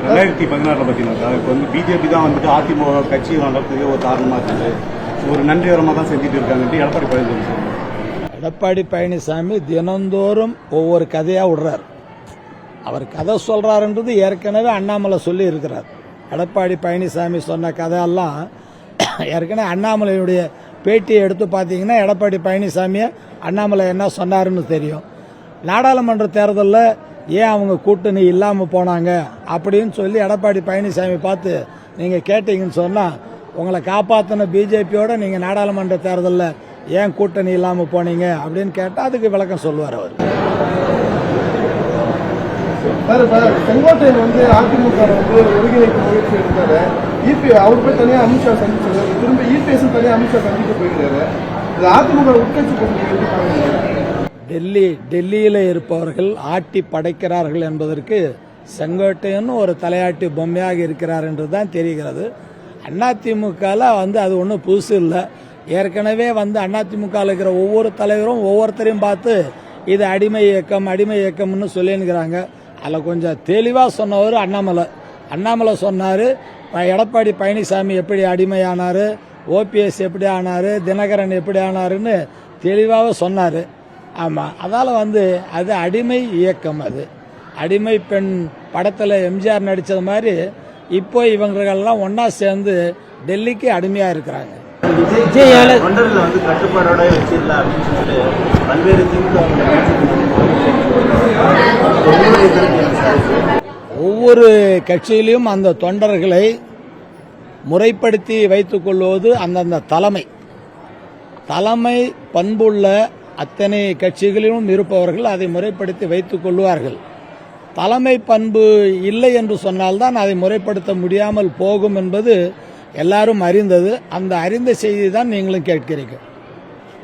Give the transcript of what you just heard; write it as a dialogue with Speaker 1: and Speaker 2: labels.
Speaker 1: 2016 பார்த்தீங்கன்னா இப்போ வந்து பிஜேபி தான் வந்துட்டு அதிமுக கட்சி நடத்துறதுக்கு ஒரு காரணமாக இருக்குது, ஒரு நன்றிகரமாக தான் செஞ்சுட்டு இருக்காங்கன்ட்டு எடப்பாடி பழனிசாமி சொல்றாரு.
Speaker 2: எடப்பாடி பழனிசாமி தினந்தோறும் ஒவ்வொரு கதையாக விடுறார். அவர் கதை சொல்றாருன்றது ஏற்கனவே அண்ணாமலை சொல்லி இருக்கிறார். எடப்பாடி பழனிசாமி சொன்ன கதையெல்லாம் ஏற்கனவே அண்ணாமலையுடைய பேட்டியை எடுத்து பார்த்தீங்கன்னா எடப்பாடி பழனிசாமியை அண்ணாமலை என்ன சொன்னாருன்னு தெரியும். நாடாளுமன்ற தேர்தலில் ஏன் அவங்க கூட்டணி இல்லாமல் போனாங்க அப்படின்னு சொல்லி எடப்பாடி பழனிசாமி பார்த்து நீங்கள் கேட்டீங்கன்னு சொன்னால், உங்களை காப்பாற்றின பிஜேபியோட நீங்கள் நாடாளுமன்ற தேர்தலில் ஏன் கூட்டணி இல்லாமல் போனீங்க அப்படின்னு கேட்டால் அதுக்கு விளக்கம் சொல்லுவார் அவர்.
Speaker 3: செங்கோட்டையன் வந்து அதிமுக ஒருங்கிணைப்பு முயற்சி எடுத்தாரு. அவர் போய் தனியாக அமித்ஷா சந்திச்சாரு, திரும்ப இபிஎஸ் தனியாக அமித்ஷா சந்திக்க போயிருக்காரு. அதிமுக உட்கட்சி போட்டு
Speaker 2: டெல்லியில் இருப்பவர்கள் ஆட்டி படைக்கிறார்கள் என்பதற்கு செங்கோட்டையன் ஒரு தலையாட்டி பொம்மையாக இருக்கிறார் என்று தான் தெரிகிறது. அதிமுகவில் வந்து அது ஒன்றும் புதுசு இல்லை. ஏற்கனவே வந்து அதிமுகவில் இருக்கிற ஒவ்வொரு தலைவரும் ஒவ்வொருத்தரையும் பார்த்து இது அடிமை இயக்கம்னு சொல்லினுக்கிறாங்க. அதில் கொஞ்சம் தெளிவாக சொன்னவர் அண்ணாமலை சொன்னார், எடப்பாடி பழனிசாமி எப்படி அடிமையானார், ஓபிஎஸ் எப்படி ஆனார், தினகரன் எப்படி ஆனாருன்னு தெளிவாக சொன்னார். ஆமாம், அதால் வந்து அது அடிமை இயக்கம். அது அடிமை பெண் படத்தில் எம்ஜிஆர் நடித்தது மாதிரி இப்போ இவங்களெல்லாம் ஒன்றா சேர்ந்து டெல்லிக்கு அடிமையாக இருக்கிறாங்க.
Speaker 4: தொண்டர்களை வந்து கட்டுப்பாடோட வச்சிடலாம் அப்படின்னு சொல்லிட்டு பல்வேறு
Speaker 2: ஒவ்வொரு கட்சியிலும் அந்த தொண்டர்களை முறைப்படுத்தி வைத்துக் கொள்வது அந்தந்த தலைமை பண்புள்ள அத்தனை கட்சிகளிலும் இருப்பவர்கள் அதை முறைப்படுத்தி வைத்துக் கொள்வார்கள். தலைமை பண்பு இல்லை என்று சொன்னால்தான் அதை முறைப்படுத்த முடியாமல் போகும் என்பது எல்லாரும் அறிந்தது. அந்த அறிந்த செய்தி தான் நீங்களும் கேட்கிறீர்கள்.